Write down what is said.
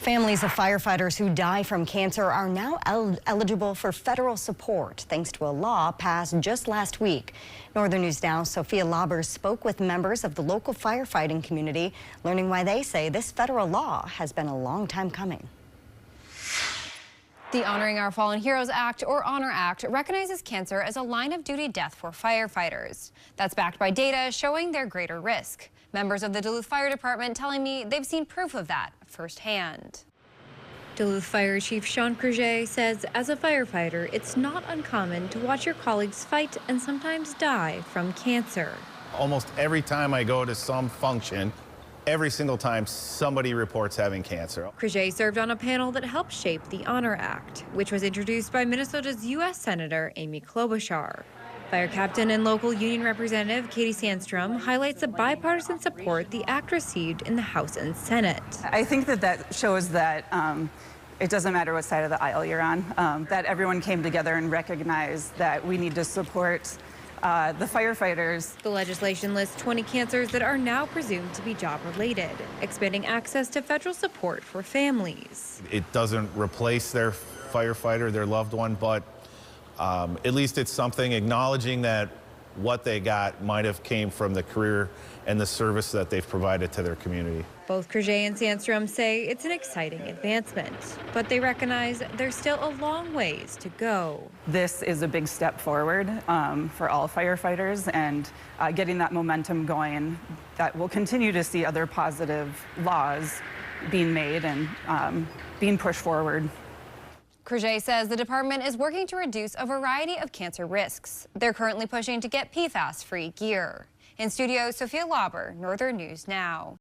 Families of firefighters who die from cancer are now eligible for federal support thanks to a law passed just last week. Northern News Now's Sophia Lauber spoke with members of the local firefighting community, learning why they say this federal law has been a long time coming. The Honoring Our Fallen Heroes Act, or HONOR Act, recognizes cancer as a line-of-duty death for firefighters. That's backed by data showing their greater risk. Members of the Duluth Fire Department telling me they've seen proof of that firsthand. Duluth Fire Chief Sean Creuset says as a firefighter, it's not uncommon to watch your colleagues fight and sometimes die from cancer. Almost every time I go to some function, every single time somebody reports having cancer. Creuset served on a panel that helped shape the HONOR Act, which was introduced by Minnesota's U.S. Senator Amy Klobuchar. Fire captain and local union representative Katie Sandstrom highlights the bipartisan support the act received in the House and Senate. I think that shows that it doesn't matter what side of the aisle you're on, that everyone came together and recognized that we need to support the firefighters. The legislation lists 20 cancers that are now presumed to be job-related, expanding access to federal support for families. It doesn't replace their firefighter, their loved one, but at least it's something acknowledging that what they got might have came from the career and the service that they've provided to their community. Both Creuset and Sandstrom say it's an exciting advancement, but they recognize there's still a long ways to go. This is a big step forward for all firefighters, and getting that momentum going, that we'll continue to see other positive laws being made and being pushed forward. Creuset says the department is working to reduce a variety of cancer risks. They're currently pushing to get PFAS-free gear. In studio, Sophia Lauber, Northern News Now.